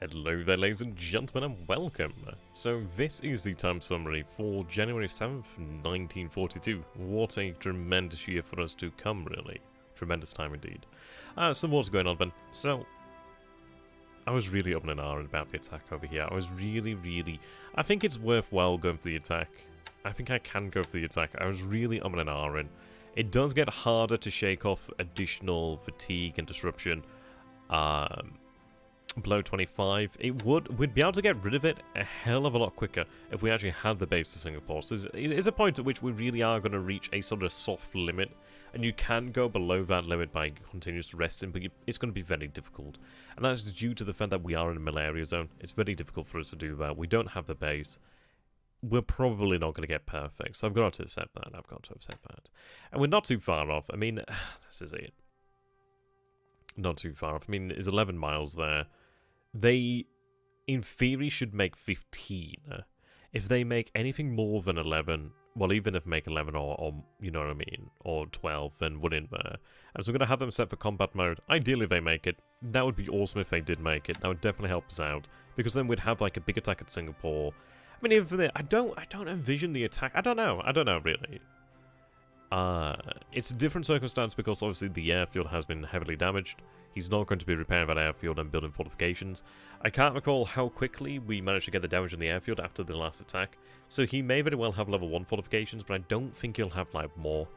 Hello there, ladies and gentlemen, and welcome. So this is the time summary for January 7th, 1942. What a tremendous year for us to come, really. Tremendous time indeed. So what's going on, Ben? So, I was really up in an hour about the attack over here. I was really... I think it's worthwhile going for the attack. I think I can go for the attack. I was really up in an hour in. It does get harder to shake off additional fatigue and disruption. Below 25, we'd be able to get rid of it a hell of a lot quicker if we actually had the base to Singapore. So it is a point at which we really are going to reach a sort of soft limit, and you can go below that limit by continuous resting, but it's going to be very difficult. And that's due to the fact that we are in a malaria zone. It's very difficult for us to do that. We don't have the base. We're probably not going to get perfect, so I've got to accept that. And we're not too far off. I mean, this is it. Not too far off. I mean, it's 11 miles there. They, in theory, should make 15. If they make anything more than 11, well, even if make 11 or you know what I mean, or 12, then we're in there. And so I'm going to have them set for combat mode. Ideally, they make it. That would be awesome if they did make it. That would definitely help us out, because then we'd have like a big attack at Singapore. I mean, if they, I don't envision the attack. I don't know, really. It's a different circumstance because obviously the airfield has been heavily damaged. He's not going to be repairing that airfield and building fortifications. I can't recall how quickly we managed to get the damage in the airfield after the last attack. So he may very well have level 1 fortifications, but I don't think he'll have like more.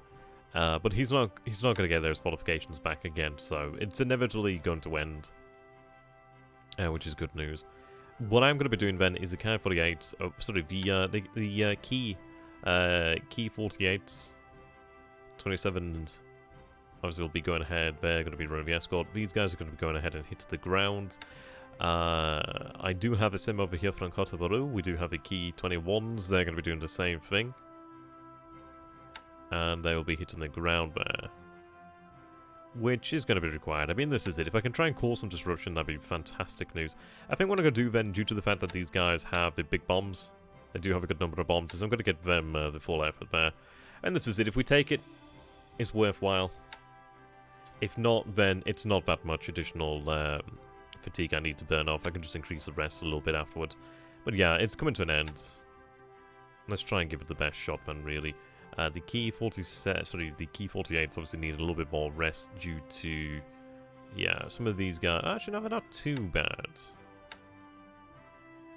But he's not going to get those fortifications back again, so it's inevitably going to end. Which is good news. What I'm going to be doing then is the Ki 48, the Ki 48s. 27s obviously will be going ahead. They're going to be running the escort. These guys are going to be going ahead and hit the ground. I do have a sim over here from Kotobaru. We do have the Ki 21s. They're going to be doing the same thing. And they will be hitting the ground there, which is going to be required. I mean, this is it. If I can try and cause some disruption, that'd be fantastic news. I think what I'm going to do then, due to the fact that these guys have the big bombs, they do have a good number of bombs, is I'm going to get them the full effort there. And this is it. If we take it, it's worthwhile. If not, then it's not that much additional fatigue I need to burn off. I can just increase the rest a little bit afterwards. But yeah, it's coming to an end. Let's try and give it the best shot then, really. The Ki 48s obviously need a little bit more rest due to, yeah, some of these guys. Actually, no, they're not too bad.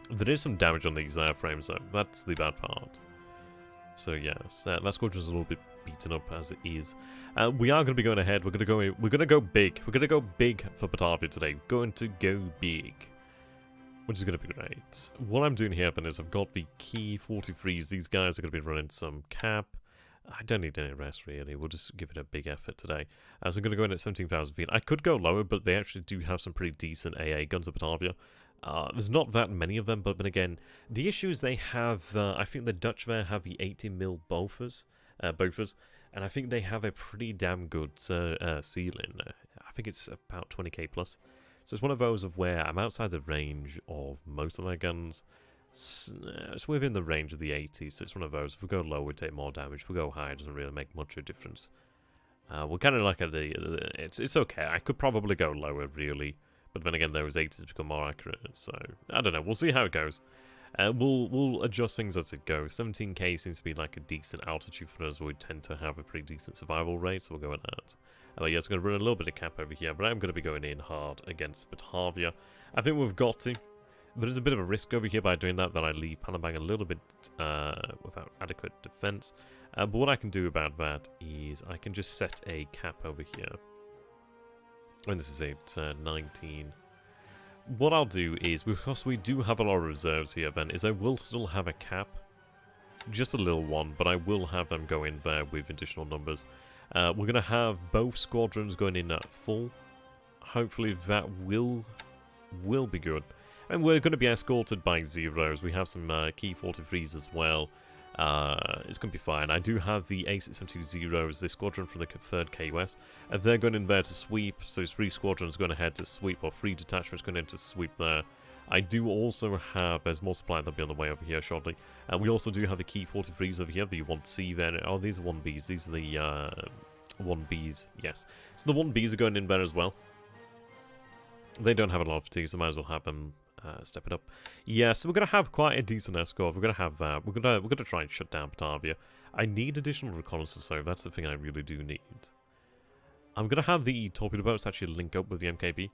There is some damage on these airframes, though. That's the bad part. So yes, that squadron is a little bit beaten up as it is. We are going to be going ahead. We're going to go big. We're going to go big for Batavia today. Going to go big, which is going to be great. What I'm doing here then is I've got the Ki 43s. These guys are going to be running some cap. I don't need any rest really. We'll just give it a big effort today. So I'm going to go in at 17,000 feet. I could go lower, but they actually do have some pretty decent AA guns at Batavia. There's not that many of them, but then again, the issue is they have, I think the Dutch there have the 80mm Bofors, and I think they have a pretty damn good ceiling. I think it's about 20k plus. So it's one of those of where I'm outside the range of most of their guns. It's within the range of the 80s, so it's one of those. If we go low, we take more damage. If we go high, it doesn't really make much of a difference. We're kind of like at the, it's okay. I could probably go lower, really. But then again, those 80s become more accurate, so I don't know. We'll see how it goes. We'll adjust things as it goes. 17k seems to be like a decent altitude for us. We tend to have a pretty decent survival rate, so we'll go with that. But yeah, it's going to run a little bit of cap over here, but I'm going to be going in hard against Batavia. I think we've got to. There is a bit of a risk over here by doing that I leave Palembang a little bit without adequate defense. But what I can do about that is I can just set a cap over here. And this is it, 19. What I'll do is, because we do have a lot of reserves here then, is I will still have a cap. Just a little one, but I will have them go in there with additional numbers. We're going to have both squadrons going in at full. Hopefully that will be good. And we're going to be escorted by Zeros. We have some Ki 43s as well. It's going to be fine. I do have the A672 Zeros, the squadron from the 3rd KUS, and they're going in there to sweep, so it's 3 squadrons going ahead to sweep, or 3 detachments going in to sweep there. I do also have, there's more supply that'll be on the way over here shortly, and we also do have the Ki 43s over here, the 1C there. Oh, these are 1Bs, these are the 1Bs, yes. So the 1Bs are going in there as well. They don't have a lot of fatigue, so might as well have them Step it up. Yeah, so we're gonna have quite a decent escort. We're gonna have we're gonna try and shut down Batavia. I need additional reconnaissance, though. That's the thing I really do need. I'm gonna have the torpedo boats actually link up with the MKB.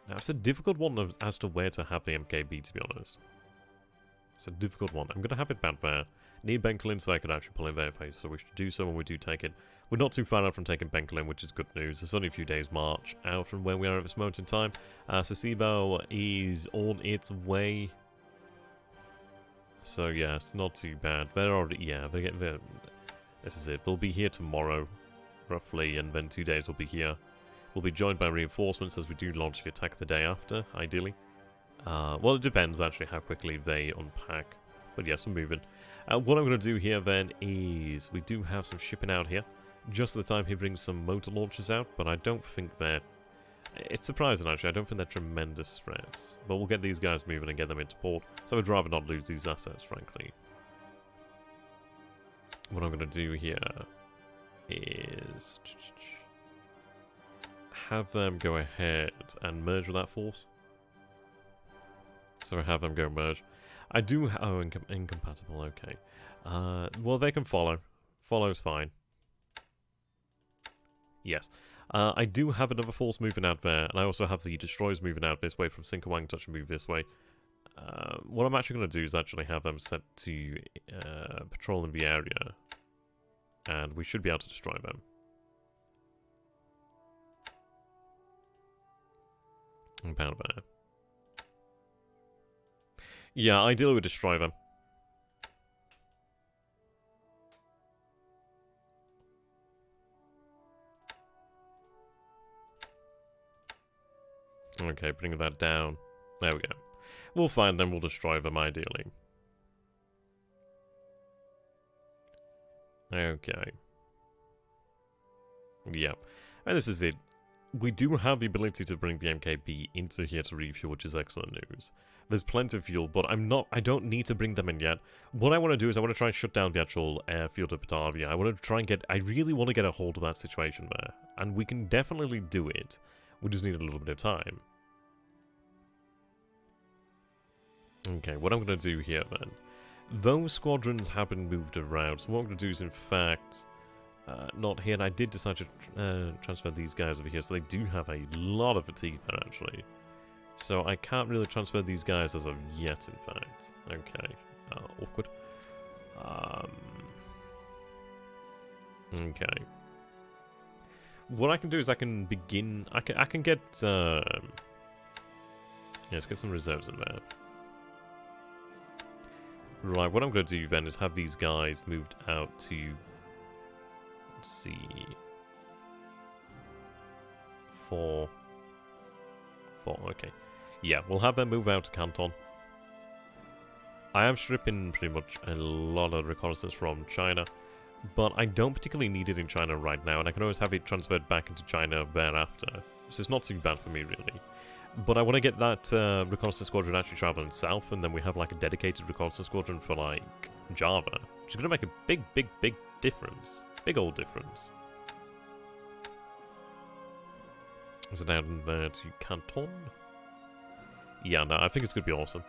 Now it's a difficult one as to where to have the MKB, to be honest. It's a difficult one. I'm gonna have it back there. Need Benkelin so I could actually pull in there if I so wish to do so when we do take it. We're not too far out from taking Benkelin, which is good news. It's only a few days march out from where we are at this moment in time. Sasebo is on its way. So yeah, it's not too bad. They're already, yeah, this is it. They'll be here tomorrow, roughly, and then 2 days will be here. We'll be joined by reinforcements as we do launch the attack the day after, ideally. Well, it depends actually how quickly they unpack. But yes, we're moving. What I'm going to do here then is we do have some shipping out here. Just at the time he brings some motor launchers out, but I don't think they're... It's surprising actually, I don't think they're tremendous threats. But we'll get these guys moving and get them into port. So I'd rather not lose these assets, frankly. What I'm going to do here is... have them go ahead and merge with that force. So I have them go merge. I do... oh, incompatible, okay. Well, they can follow. Follow's fine. Yes. I do have another force moving out there, and I also have the destroyers moving out this way from Sinkawang to move this way. What I'm actually going to do is actually have them set to patrol in the area, and we should be able to destroy them. About there. Yeah, ideally we destroy them. Okay, bring that down. There we go. We'll find them, we'll destroy them, ideally. Okay. Yeah. And this is it. We do have the ability to bring the MKB into here to refuel, which is excellent news. There's plenty of fuel, but I don't need to bring them in yet. What I want to do is I want to try and shut down the actual airfield of Batavia. I want to try and I really want to get a hold of that situation there. And we can definitely do it. We just need a little bit of time. Okay, what I'm going to do here then. Those squadrons have been moved around, so what I'm going to do is in fact... not here, and I did decide to transfer these guys over here, so they do have a lot of fatigue there, actually. So I can't really transfer these guys as of yet, in fact. Okay, awkward. Okay. What I can do is I can begin... I can get... yeah, let's get some reserves in there. Right, what I'm going to do then is have these guys moved out to... Let's see... 4, okay. Yeah, we'll have them move out to Canton. I am stripping pretty much a lot of reconnaissance from China, but I don't particularly need it in China right now, and I can always have it transferred back into China thereafter. So it's not too bad for me, really. But I want to get that reconnaissance squadron actually traveling south, and then we have like a dedicated reconnaissance squadron for like Java, which is going to make a big difference. Big old difference. Is it down there to Canton? Yeah, no, I think it's going to be awesome.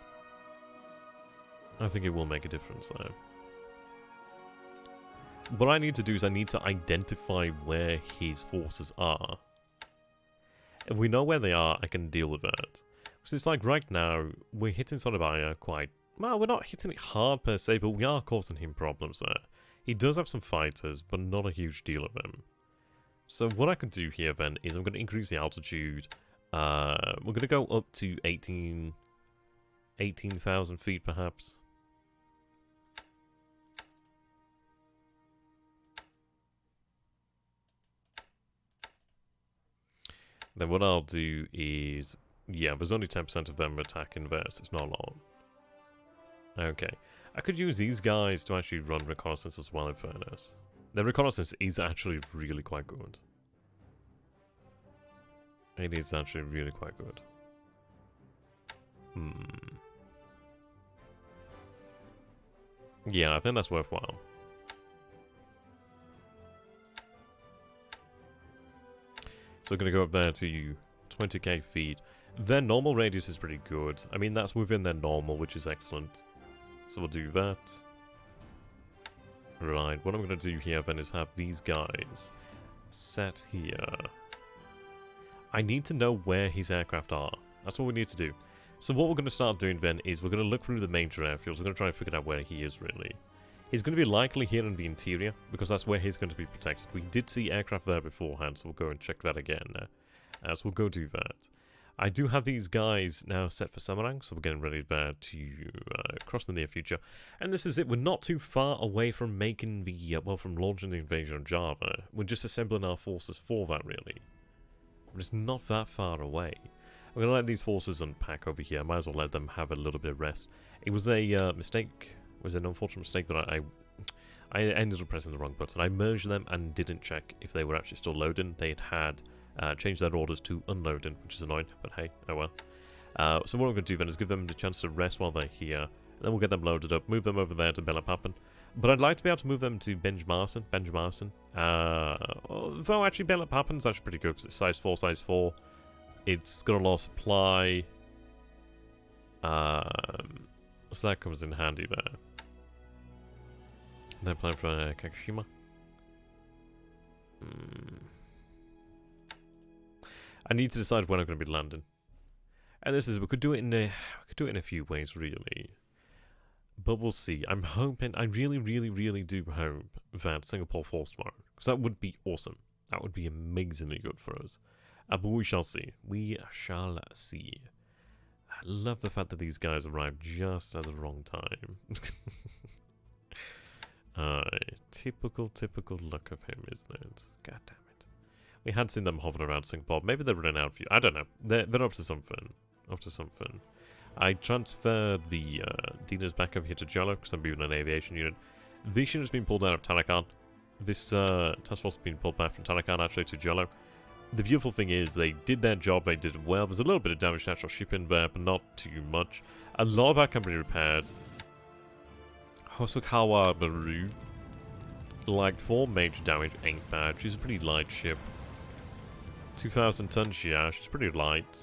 I think it will make a difference there. What I need to do is I need to identify where his forces are. If we know where they are, I can deal with that. Because it's like right now, we're hitting Sonobaya quite... Well, we're not hitting it hard per se, but we are causing him problems there. He does have some fighters, but not a huge deal of them. So what I can do here then is I'm going to increase the altitude. We're going to go up to 18,000 feet perhaps. Then what I'll do is... Yeah, there's only 10% of them attacking there, so it's not long. Okay. I could use these guys to actually run reconnaissance as well, in fairness. Their reconnaissance is actually really quite good. It is actually really quite good. Yeah, I think that's worthwhile. So we're going to go up there to 20k feet. Their normal radius is pretty good. I mean, that's within their normal, which is excellent. So we'll do that. Right, what I'm going to do here then is have these guys set here. I need to know where his aircraft are. That's what we need to do. So what we're going to start doing then is we're going to look through the major airfields. We're going to try and figure out where he is really. He's going to be likely here in the interior, because that's where he's going to be protected. We did see aircraft there beforehand, so we'll go and check that again. So we'll go do that. I do have these guys now set for Samarang, so we're getting ready there to cross the near future. And this is it. We're not too far away from making the, well, from launching the invasion of Java. We're just assembling our forces for that, really. We're just not that far away. I'm going to let these forces unpack over here. I might as well let them have a little bit of rest. It was a mistake. It was an unfortunate mistake that I ended up pressing the wrong button. I merged them and didn't check if they were actually still loading. They had changed their orders to unloading, which is annoying, but hey, oh well. So what I'm going to do then is give them the chance to rest while they're here. Then we'll get them loaded up, move them over there to BLeAcHACiD. But I'd like to be able to move them to Benjmarsen. Though actually BLeAcHACiD is actually pretty good because it's size 4. It's got a lot of supply. So that comes in handy there. They're playing for Kagoshima. I need to decide when I'm going to be landing. And this is, we could do it in a few ways really. But we'll see. I'm hoping, I really do hope that Singapore falls tomorrow. Because that would be awesome. That would be amazingly good for us. But we shall see. We shall see. I love the fact that these guys arrived just at the wrong time. Typical luck of him, isn't it? God damn it. We had seen them hovering around Singapore. Maybe they're running out of you. I don't know. They're up to something. I transferred the Dinas back over here to Jalo because I'm moving an aviation unit. This unit's been pulled out of Tarakan. This task force has been pulled back from Tarakan actually to Jalo. The beautiful thing is they did their job, they did it well. There's a little bit of damage to actual shipping there, but not too much. A lot of that can be repaired. Hosokawa Maru, like 4 major damage ain't bad. She's a pretty light ship. 2,000 tons, yeah, she's pretty light.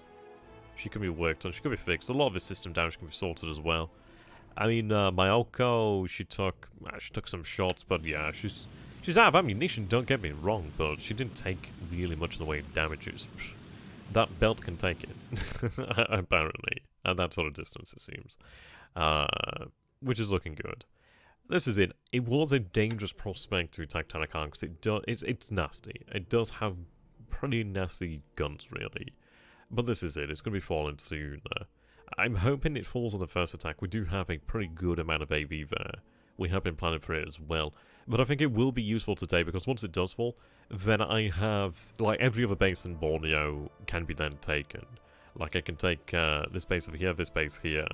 She can be worked on, she can be fixed. A lot of the system damage can be sorted as well. I mean, Mayoko, she took some shots, but yeah, she's out of ammunition, don't get me wrong, but she didn't take really much in the way of damages. That belt can take it, apparently, at that sort of distance, it seems. Which is looking good. This is it. It was a dangerous prospect to attack Tarakan, because it's nasty. It does have pretty nasty guns, really. But this is it. It's going to be falling soon. I'm hoping it falls on the first attack. We do have a pretty good amount of AV there. We have been planning for it as well. But I think it will be useful today, because once it does fall, then I have, like, every other base in Borneo can be then taken. Like, I can take this base over here, this base here.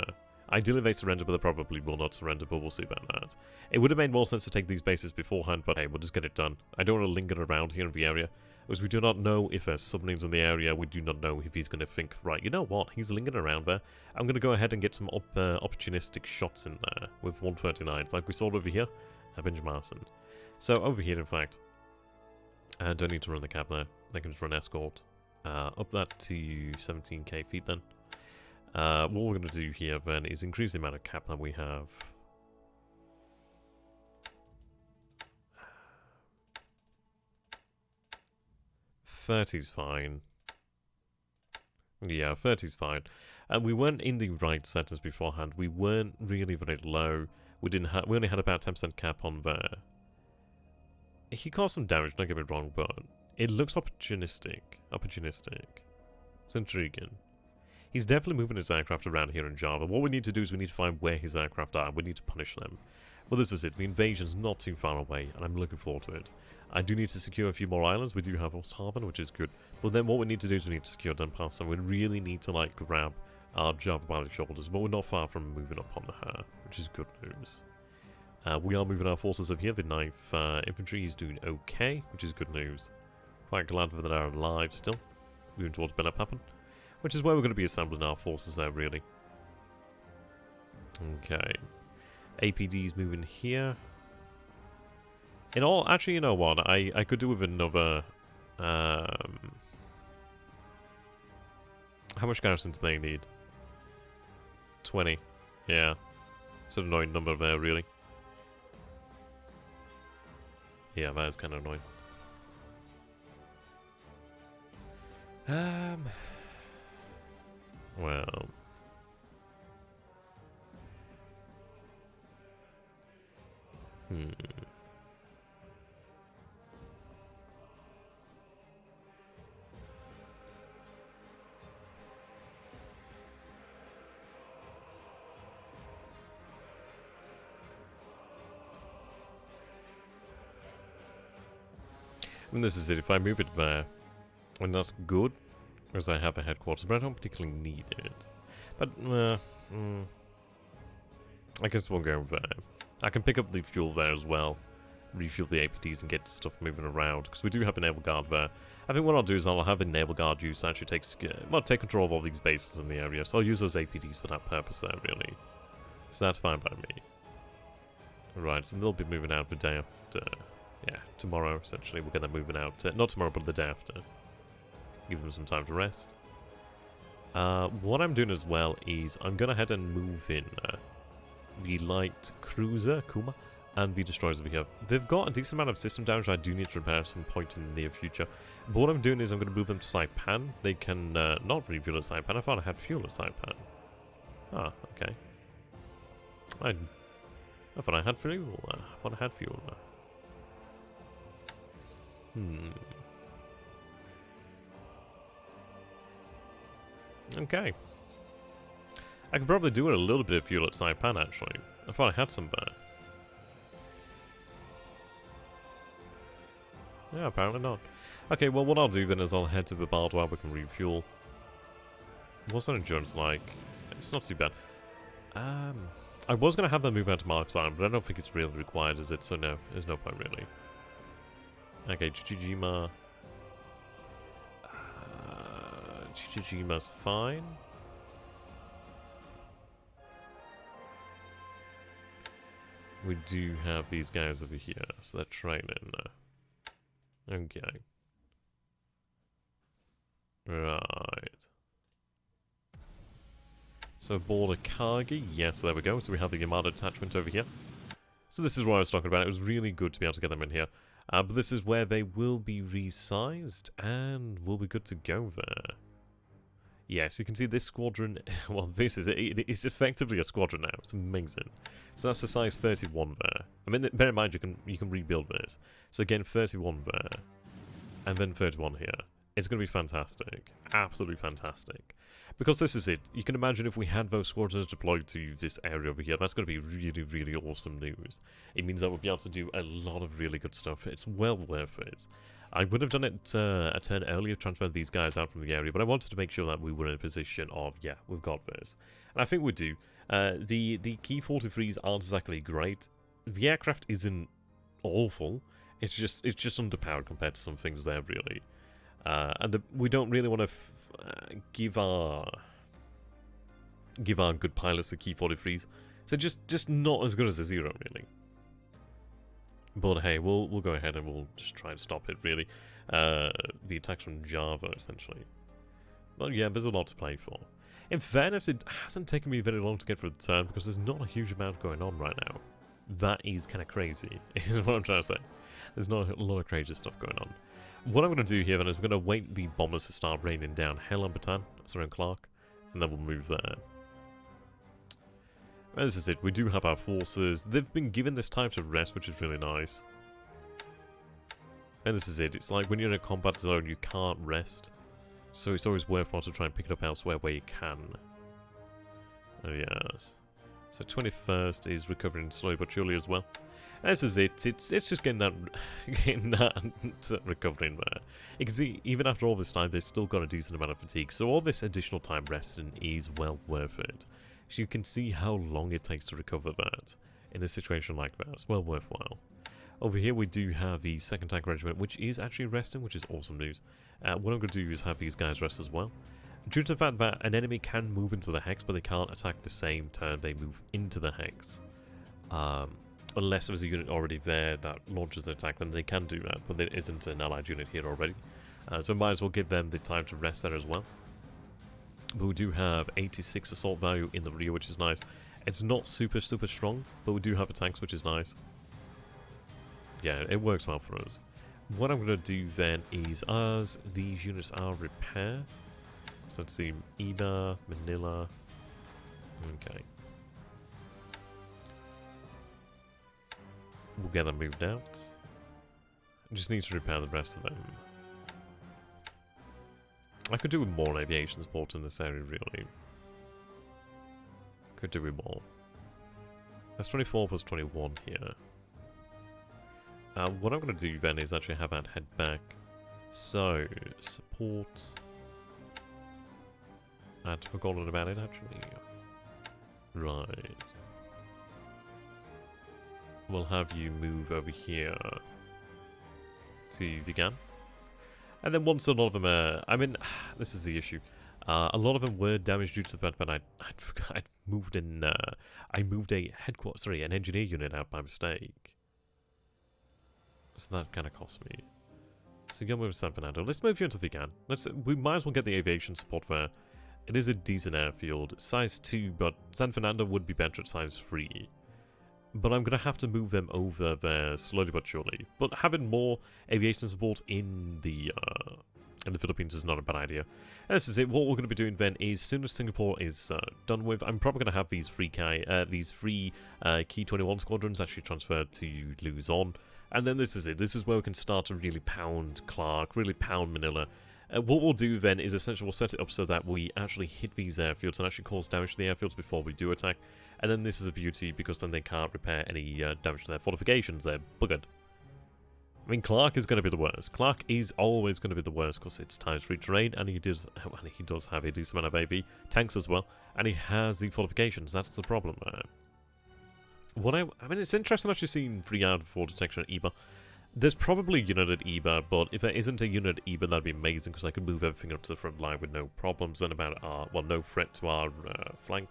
Ideally they surrender, but they probably will not surrender, but we'll see about that. It would have made more sense to take these bases beforehand, but hey, we'll just get it done. I don't want to linger around here in the area, because we do not know if there's submarines in the area. We do not know if he's going to think, right, you know what, he's lingering around there. I'm going to go ahead and get some opportunistic shots in there with 139s, like we saw over here at Benjmarsen. So over here, in fact, I don't need to run the cab there. They can just run escort. Up that to 17k feet then. What we're going to do here then is increase the amount of cap that we have. $30's fine. Yeah, 30's fine. And we weren't in the right settings beforehand. We weren't really very low. We only had about 10% cap on there. He caused some damage, don't get me wrong, but it looks opportunistic. It's intriguing. He's definitely moving his aircraft around here in Java. What we need to do is we need to find where his aircraft are. We need to punish them. Well, this is it. The invasion's not too far away, and I'm looking forward to it. I do need to secure a few more islands. We do have Osthaven, which is good. But then what we need to do is we need to secure Denpasar, and we really need to, like, grab our Java by the shoulders. But we're not far from moving up on her, which is good news. We are moving our forces over here. The 9th Infantry is doing okay, which is good news. Quite glad that they're alive still. Moving towards BLeAcHACiD, which is where we're going to be assembling our forces there, really. Okay. APD's moving here. In all, actually, you know what? I could do with another... How much garrison do they need? 20. Yeah. It's an annoying number there, really. Yeah, that is kind of annoying. Well. And this is it. If I move it there, and that's good, because I have a headquarters, but I don't particularly need it. But, I guess we'll go there. I can pick up the fuel there as well, refuel the APTs and get stuff moving around, because we do have a naval guard there. I think what I'll do is I'll have a naval guard use to actually take control of all these bases in the area, so I'll use those APTs for that purpose there, really. So that's fine by me. Right, so they'll be moving out the day after. Yeah, tomorrow, essentially, we're going to move it out. Not tomorrow, but the day after. Give them some time to rest. What I'm doing as well is I'm going to head and move in the light cruiser, Kuma, and the destroyers over here. They've got a decent amount of system damage I do need to repair at some point in the near future. But what I'm doing is I'm going to move them to Saipan. They can not refuel at Saipan. I thought I had fuel at Saipan. Ah, okay. I thought I had fuel. I thought I had fuel. Okay. I could probably do it a little bit of fuel at Saipan, actually. I thought I had some there. Yeah, apparently not. Okay, well, what I'll do then is I'll head to the bar while we can refuel. What's that endurance like? It's not too bad. I was going to have them move out to Mark's Island, but I don't think it's really required, is it? So no, there's no point really. Okay, Chichijima. Chichijima's fine. We do have these guys over here, so they're training. Okay. Right. So BLeAcHACiD, yes, there we go. So we have the Yamada detachment over here. So this is what I was talking about. It was really good to be able to get them in here. But this is where they will be resized, and we'll be good to go there. Yes, you can see this squadron, well, this is, it's effectively a squadron now. It's amazing. So that's the size 31 there. I mean, bear in mind, you can rebuild this. So again, 31 there, and then 31 here. It's going to be fantastic. Absolutely fantastic. Because this is it. You can imagine if we had those squadrons deployed to this area over here, that's going to be really, really awesome news. It means that we'll be able to do a lot of really good stuff. It's well worth it. I would have done it a turn earlier, transferred these guys out from the area, but I wanted to make sure that we were in a position of, yeah, we've got this. And I think we do. The Key 43s aren't exactly great. The aircraft isn't awful. It's just underpowered compared to some things there, really. And we don't really want to give our good pilots the Key 43s. So just not as good as a Zero, really. But hey, we'll go ahead and we'll just try and stop it, really. The attacks from Java, essentially. Well, yeah, there's a lot to play for. In fairness, it hasn't taken me very long to get through the turn because there's not a huge amount going on right now. That is kind of crazy, is what I'm trying to say. There's not a lot of crazy stuff going on. What I'm going to do here then is we're going to wait the bombers to start raining down hell on Bataan, around Clark, and then we'll move there. And this is it, we do have our forces. They've been given this time to rest, which is really nice. And this is it, it's like when you're in a combat zone, you can't rest. So it's always worthwhile to try and pick it up elsewhere where you can. Oh yes. So 21st is recovering slowly but surely as well. And this is it, it's just getting that recovering there. You can see, even after all this time, they've still got a decent amount of fatigue. So all this additional time resting is well worth it. So you can see how long it takes to recover that in a situation like that. It's well worthwhile. Over here we do have the 2nd Tank Regiment, which is actually resting, which is awesome news. What I'm going to do is have these guys rest as well. Due to the fact that an enemy can move into the hex, but they can't attack the same turn they move into the hex. Unless there's a unit already there that launches an attack, then they can do that, but there isn't an allied unit here already. So might as well give them the time to rest there as well. But we do have 86 assault value in the rear, which is nice. It's not super strong, but we do have attacks, which is nice. Yeah, it works well for us. What I'm going to do then is, as these units are repaired, so let's see, Ida, Manila, okay. We'll get them moved out. Just need to repair the rest of them. I could do with more aviation support in this area, really. Could do with more. That's 24 plus 21 here. What I'm going to do then is actually have that head back. So, support. I'd forgotten about it, actually. Right. We'll have you move over here to Vigan. And then once a lot of them are... I mean, this is the issue. A lot of them were damaged due to the fact that I'd moved in... I moved a headquarters... Sorry, an engineer unit out by mistake. So that kind of cost me. So you'll move to San Fernando. Let's move you into Vigan. We might as well get the aviation support there. It is a decent airfield. Size 2, but San Fernando would be better at size 3. But I'm going to have to move them over there slowly but surely. But having more aviation support in the Philippines is not a bad idea. And this is it. What we're going to be doing then is, as soon as Singapore is done with, I'm probably going to have these three Key 21 squadrons actually transferred to Luzon. And then this is it. This is where we can start to really pound Clark, really pound Manila. What we'll do then is essentially we'll set it up so that we actually hit these airfields and actually cause damage to the airfields before we do attack. And then this is a beauty because then they can't repair any damage to their fortifications. They're buggered. I mean, Clark is going to be the worst. Clark is always going to be the worst because it's times 3 terrain, and he does have a decent amount of AV tanks as well, and he has the fortifications. That's the problem there. I mean, it's interesting actually seeing 3 out of 4 detection at EBA. There's probably a unit at EBA, but if there isn't a unit at EBA, that'd be amazing because I could move everything up to the front line with no problems and no threat to our flank.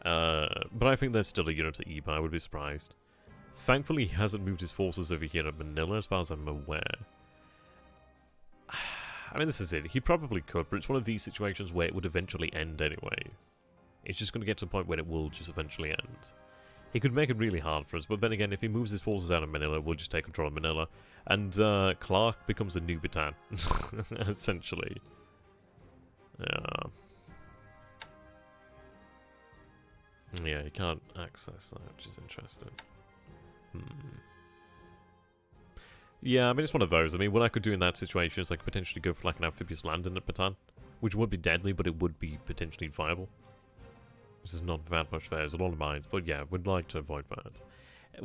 But I think there's still a unit at EBA. I would be surprised. Thankfully, he hasn't moved his forces over here at Manila, as far as I'm aware. I mean, this is it. He probably could, but it's one of these situations where it would eventually end anyway. It's just going to get to a point where it will just eventually end. He could make it really hard for us, but then again, if he moves his forces out of Manila, we'll just take control of Manila, and Clark becomes a new Bataan, essentially. Yeah, you can't access that, which is interesting. Yeah, I mean, it's one of those. I mean, what I could do in that situation is I could potentially go for like an amphibious landing at Bataan, which would be deadly, but it would be potentially viable. This is not that much there. There's a lot of mines, but yeah, we'd like to avoid that.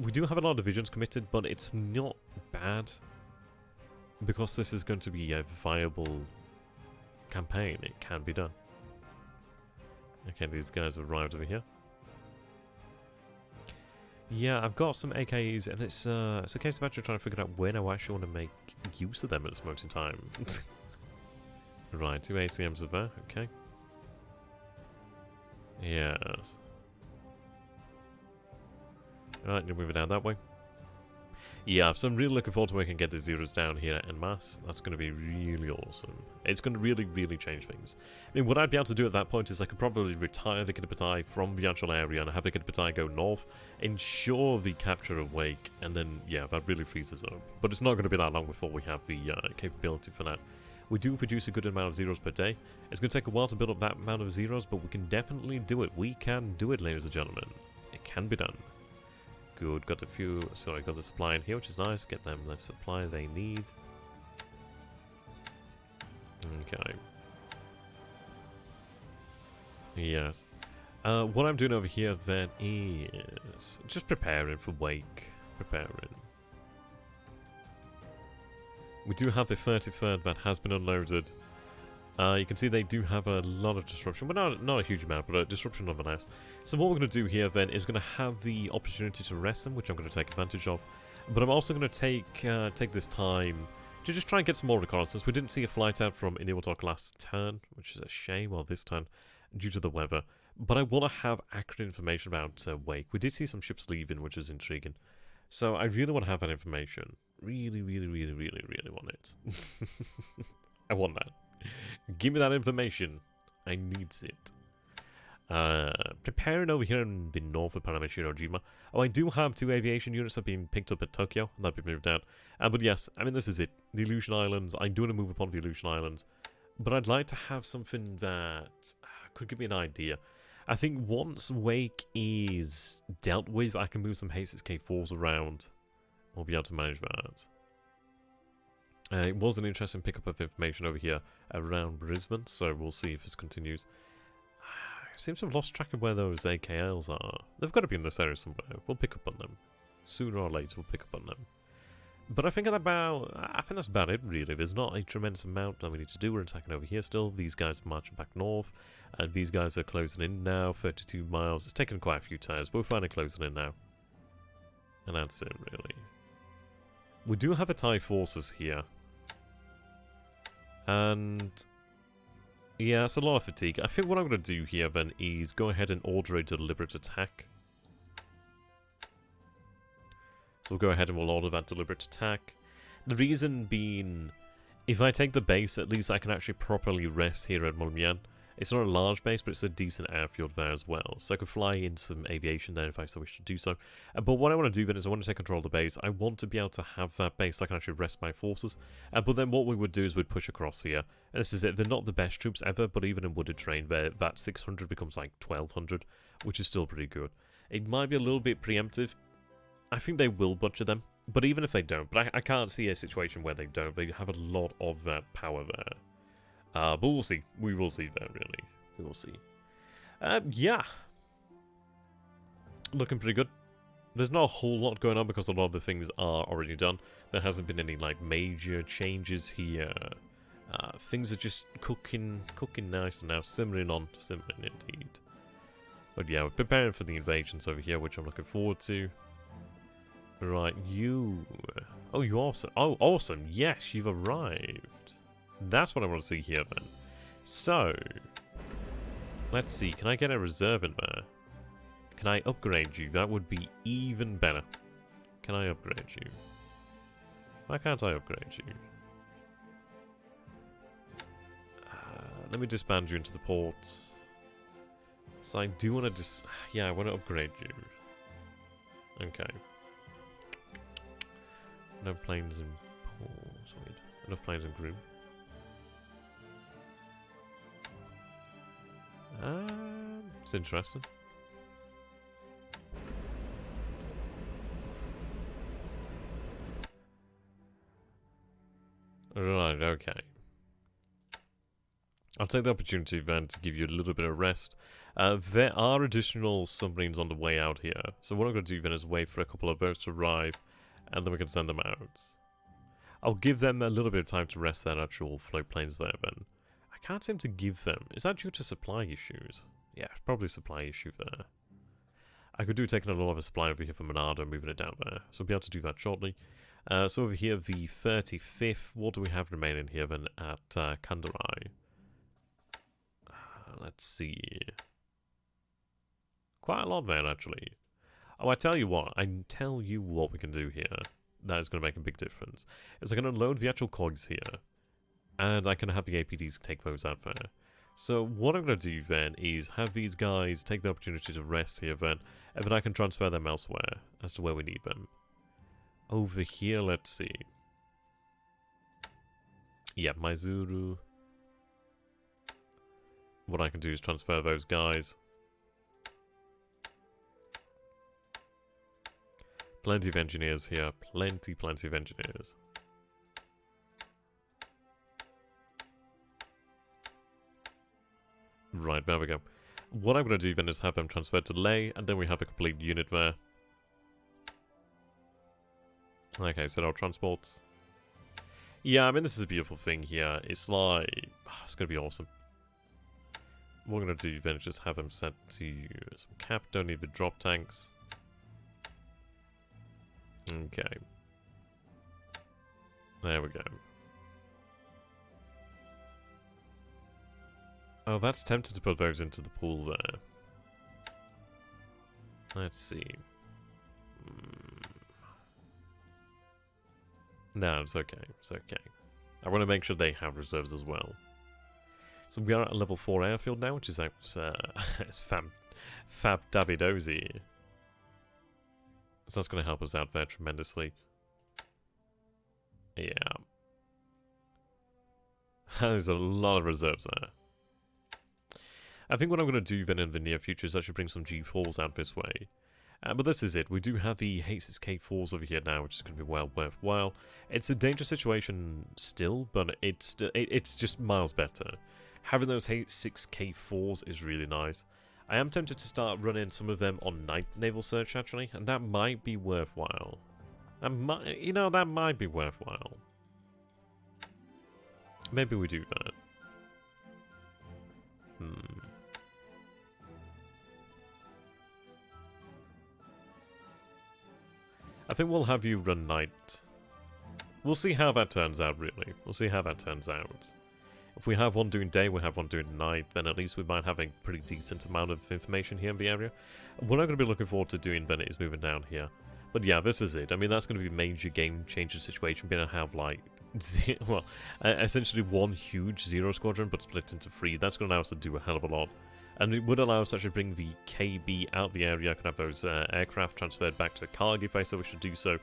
We do have a lot of divisions committed, but it's not bad because this is going to be a viable campaign. It can be done. Okay, these guys have arrived over here. Yeah, I've got some AKs, and it's a case of actually trying to figure out when I actually want to make use of them at this moment in time. Right, 2 ACMs are there, okay. Yes. Right, you'll move it down that way. Yeah, so I'm really looking forward to where I can get the zeros down here en masse. That's going to be really awesome. It's going to really change things. I mean, what I'd be able to do at that point is I could probably retire the Kitapatai from the actual area and have the Kitapatai go north, ensure the capture of Wake, and then, yeah, that really frees us up. But it's not going to be that long before we have the capability for that. We do produce a good amount of zeros per day. It's going to take a while to build up that amount of zeros, but we can definitely do it. We can do it, ladies and gentlemen. It can be done. Good, got the supply in here, which is nice. Get them the supply they need. Okay. Yes. What I'm doing over here then is just preparing for Wake. Preparing. We do have the 33rd that has been unloaded. You can see they do have a lot of disruption, but not a huge amount, but a disruption nonetheless. So what we're going to do here then is going to have the opportunity to rest them, which I'm going to take advantage of. But I'm also going to take this time to just try and get some more reconnaissance. We didn't see a flight out from Iniwatok last turn, which is a shame, or this turn, due to the weather. But I want to have accurate information about Wake. We did see some ships leaving, which is intriguing. So I really want to have that information. Really want it. I want that. Give me that information. I needs it. Preparing over here in the north of Parameshirojima. Oh, I do have 2 aviation units that have been picked up at Tokyo, and that have been moved out. But yes, I mean, this is it. The Aleutian Islands. I do want to move upon the Aleutian Islands. But I'd like to have something that could give me an idea. I think once Wake is dealt with, I can move some H6K4s around. We'll be able to manage that. It was an interesting pickup of information over here around Brisbane, so we'll see if this continues. I seem to have lost track of where those AKLs are. They've got to be in this area somewhere. We'll pick up on them. Sooner or later, we'll pick up on them. But I think that's about it, really. There's not a tremendous amount that we need to do. We're attacking over here still. These guys are marching back north. And these guys are closing in now. 32 miles. It's taken quite a few times, but we're finally closing in now. And that's it, really. We do have a Thai forces here. And yeah, it's a lot of fatigue. I think what I'm going to do here then is go ahead and order a deliberate attack. So we'll go ahead and we'll order that deliberate attack. The reason being, if I take the base, at least I can actually properly rest here at SunYan. It's not a large base, but it's a decent airfield there as well. So I could fly in some aviation there if I so wish to do so. But what I want to do then is I want to take control of the base. I want to be able to have that base so I can actually rest my forces. But then what we would do is we'd push across here. And this is it. They're not the best troops ever, but even in wooded terrain, that 600 becomes like 1200, which is still pretty good. It might be a little bit preemptive. I think they will butcher them. But even if they don't, but I can't see a situation where they don't. They have a lot of that power there. But we'll see. We will see there, really. We will see. Yeah. Looking pretty good. There's not a whole lot going on because a lot of the things are already done. There hasn't been any, like, major changes here. Things are just cooking nice and now. Simmering indeed. But yeah, we're preparing for the invasions over here, which I'm looking forward to. Right, you... Oh, you're awesome. Oh, awesome. Yes, you've arrived. That's what I want to see here, then. So, let's see. Can I get a reserve in there? Can I upgrade you? That would be even better. Can I upgrade you? Why can't I upgrade you? Let me disband you into the port. So I do want to yeah, I want to upgrade you. Okay. No planes in port. Wait. Enough planes in group. It's interesting. Right, okay. I'll take the opportunity then to give you a little bit of rest. There are additional submarines on the way out here. So what I'm going to do then is wait for a couple of boats to arrive, and then we can send them out. I'll give them a little bit of time to rest their actual float planes there then. I can't seem to give them. Is that due to supply issues? Yeah, probably a supply issue there. I could do taking a lot of a supply over here from Monado and moving it down there. So we'll be able to do that shortly. So over here, the 35th. What do we have remaining here then at Kandarai? Let's see. Quite a lot there, actually. Oh, I tell you what we can do here. That is going to make a big difference. Is I can unload the actual cogs here. And I can have the APDs take those out there. So what I'm going to do then is have these guys take the opportunity to rest here then. And then I can transfer them elsewhere as to where we need them. Over here, let's see. Yeah, Maizuru. What I can do is transfer those guys. Plenty of engineers here. Plenty of engineers. Right, there we go. What I'm going to do then is have them transferred to Leh, and then we have a complete unit there. Okay, so our transports. Yeah, I mean, this is a beautiful thing here. It's like... it's going to be awesome. What I'm going to do then is just have them set to some cap. Don't need the drop tanks. Okay. There we go. Oh, that's tempted to put those into the pool there. Let's see. No, it's okay. It's okay. I want to make sure they have reserves as well. So we are at a level 4 airfield now, which is it's fab dabby dozy. So that's going to help us out there tremendously. Yeah. There's a lot of reserves there. I think what I'm going to do then in the near future is actually bring some G4s out this way. But this is it. We do have the H6K4s over here now, which is going to be well worthwhile. It's a dangerous situation still, but it's just miles better. Having those H6K4s is really nice. I am tempted to start running some of them on night naval search, actually, and that might be worthwhile. That might be worthwhile. Maybe we do that. I think we'll have you run night. We'll see how that turns out, really. We'll see how that turns out. If we have one doing day, we'll have one doing night, then at least we might have a pretty decent amount of information here in the area. What I'm going to be looking forward to doing then is moving down here. But yeah, this is it. I mean, that's going to be a major game-changer situation. We're going to have, like, essentially one huge zero squadron, but split into 3. That's going to allow us to do a hell of a lot. And it would allow us to actually bring the KB out the area. I could have those aircraft transferred back to Kargi if I so wish to do so.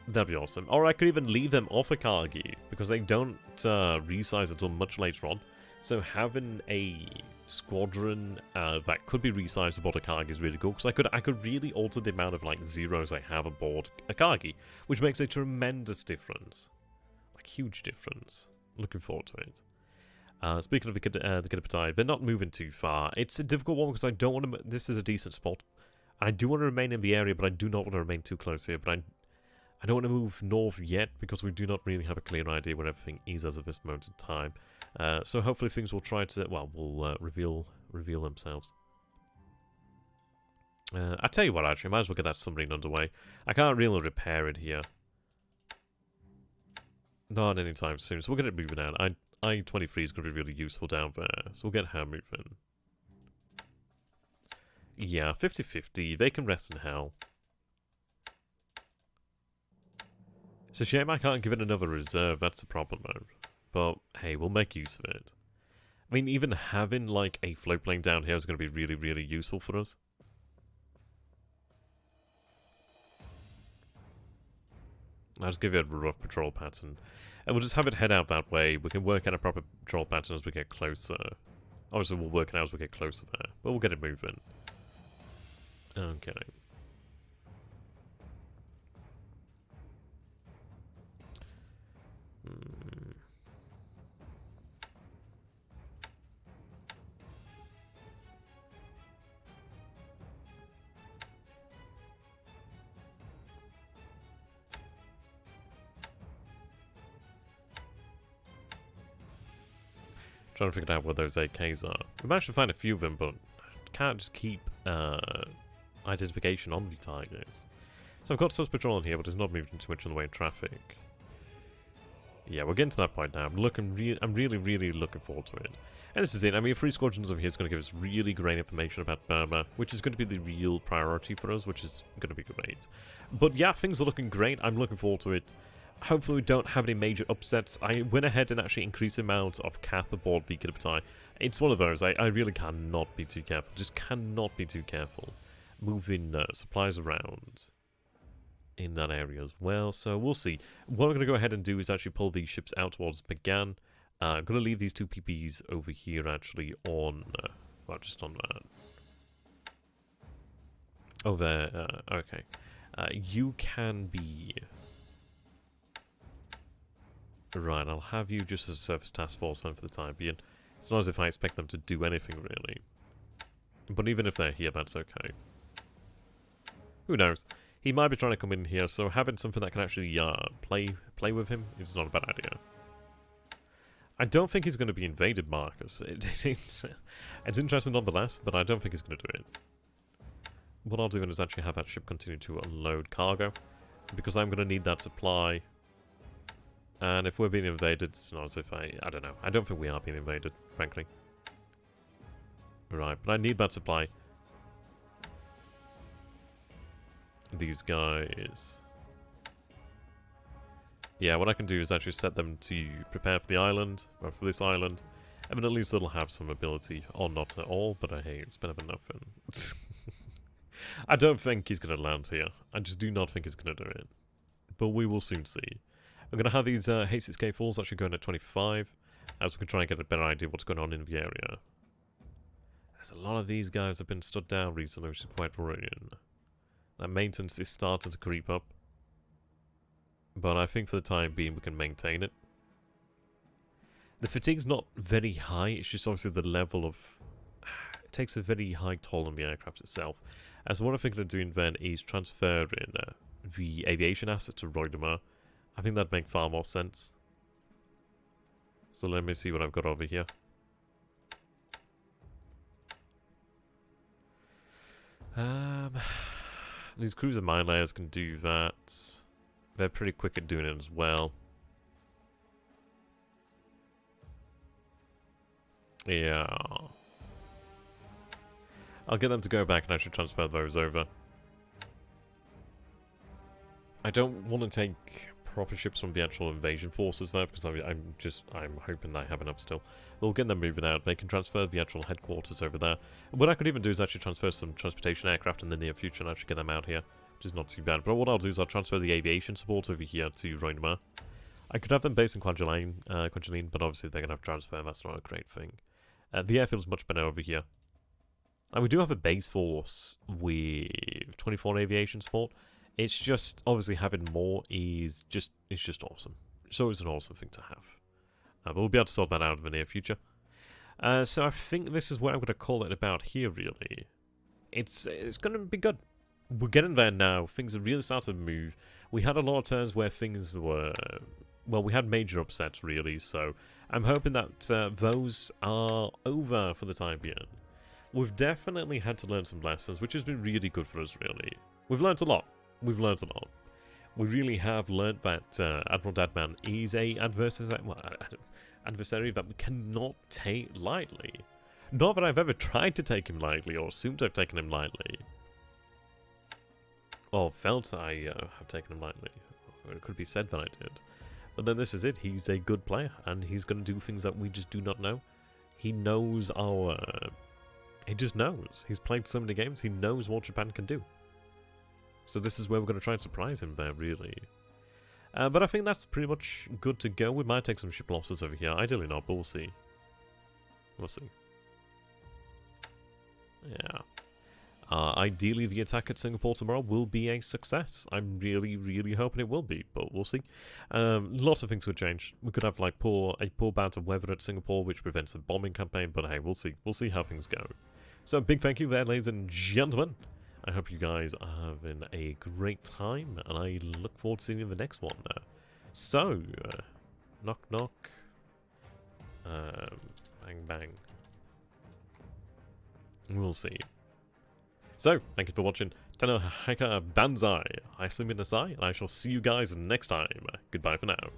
That'd be awesome. Or I could even leave them off of Kargi, because they don't resize until much later on. So having a squadron that could be resized aboard a Kargi is really cool, because I could really alter the amount of like zeros I have aboard a Kargi, which makes a tremendous difference. Like, huge difference. Looking forward to it. Speaking of the Deepicduck, they're not moving too far. It's a difficult one because I don't want to... This is a decent spot. I do want to remain in the area, but I do not want to remain too close here. But I don't want to move north yet because we do not really have a clear idea where everything is as of this moment in time. So hopefully things will try to... Well, will reveal themselves. I tell you what, actually, I might as well get that submarine underway. I can't really repair it here. Not anytime soon, so we'll get it moving out. I-23 is going to be really useful down there, so we'll get her moving. Yeah, 50-50. They can rest in hell. It's a shame I can't give it another reserve. That's the problem, though. But, hey, we'll make use of it. I mean, even having, like, a float plane down here is going to be really, really useful for us. I'll just give it a rough patrol pattern. And we'll just have it head out that way. We can work out a proper patrol pattern as we get closer. Obviously, we'll work it out as we get closer there. But we'll get it moving. Okay. Trying to figure out where those AKs are. We managed to find a few of them, but can't just keep identification on the targets. So I've got Sus Patrol in here, but it's not moving too much in the way of traffic. Yeah, we're getting to that point now. I'm really, really looking forward to it. And this is it. I mean, 3 squadrons over here is going to give us really great information about Burma, which is going to be the real priority for us, which is going to be great. But yeah, things are looking great. I'm looking forward to it. Hopefully we don't have any major upsets. I went ahead and actually increased the amount of cap aboard the Deepicduck. It's one of those. I really cannot be too careful. Just cannot be too careful. Moving supplies around in that area as well. So we'll see. What I'm going to go ahead and do is actually pull these ships out towards Bagan. I'm going to leave these 2 PPs over here actually on... well, just on that. Oh, there. Okay. You can be... Right, I'll have you just as a surface task force man for the time being. It's not as if I expect them to do anything, really. But even if they're here, that's okay. Who knows? He might be trying to come in here, so having something that can actually play with him is not a bad idea. I don't think he's going to be invaded, Marcus. It's interesting nonetheless, but I don't think he's going to do it. What I'll do is actually have that ship continue to unload cargo, because I'm going to need that supply. And if we're being invaded, it's not as if I don't know. I don't think we are being invaded, frankly. Right, but I need that supply. These guys... Yeah, what I can do is actually set them to prepare for the island, or for this island. I mean, at least it'll have some ability, or not at all, but hey, it's better than nothing. I don't think he's going to land here. I just do not think he's going to do it. But we will soon see. I'm going to have these H6K falls actually going at 25, as we can try and get a better idea of what's going on in the area. There's a lot of these guys have been stood down recently, which is quite worrying. That maintenance is starting to creep up. But I think for the time being we can maintain it. The fatigue's not very high, it's just obviously the level of... It takes a very high toll on the aircraft itself. As what I'm thinking of doing then is transferring the aviation asset to Roydemar. I think that'd make far more sense. So let me see what I've got over here. These cruiser mine layers can do that. They're pretty quick at doing it as well. Yeah. I'll get them to go back and actually transfer those over. I don't want to take proper ships from the actual invasion forces though, because I'm hoping I have enough still. We'll get them moving out. They can transfer the actual headquarters over there. What I could even do is actually transfer some transportation aircraft in the near future and actually get them out here, which is not too bad. But what I'll do is I'll transfer the aviation support over here to Roydemar. I could have them based in Quangeline, but obviously they're going to have to transfer, and that's not a great thing. The airfield's much better over here. And we do have a base force with 24 aviation support. It's just, obviously having more is just awesome. It's always an awesome thing to have. But we'll be able to sort that out in the near future. So I think this is what I'm going to call it about here, really. It's going to be good. We're getting there now. Things have really started to move. We had a lot of turns where things were... Well, we had major upsets, really, so I'm hoping that those are over for the time being. We've definitely had to learn some lessons, which has been really good for us, really. We've learned a lot. We've learned a lot. We really have learned that Admiral Dadman is a adversary that we cannot take lightly. Not that I've ever tried to take him lightly, or assumed I've taken him lightly. Or felt I have taken him lightly. Or it could be said that I did. But then this is it. He's a good player, and he's going to do things that we just do not know. He knows our... He just knows. He's played so many games, he knows what Japan can do. So this is where we're going to try and surprise him there, really. But I think that's pretty much good to go. We might take some ship losses over here. Ideally not, but we'll see. We'll see. Yeah. Ideally, the attack at Singapore tomorrow will be a success. I'm really, really hoping it will be, but we'll see. Lots of things could change. We could have like a poor bout of weather at Singapore, which prevents a bombing campaign, but hey, we'll see. We'll see how things go. So, big thank you there, ladies and gentlemen. I hope you guys are having a great time, and I look forward to seeing you in the next one. So, knock knock. Bang bang. We'll see. So, thank you for watching. Tano Haka Banzai. I swim in the side, and I shall see you guys next time. Goodbye for now.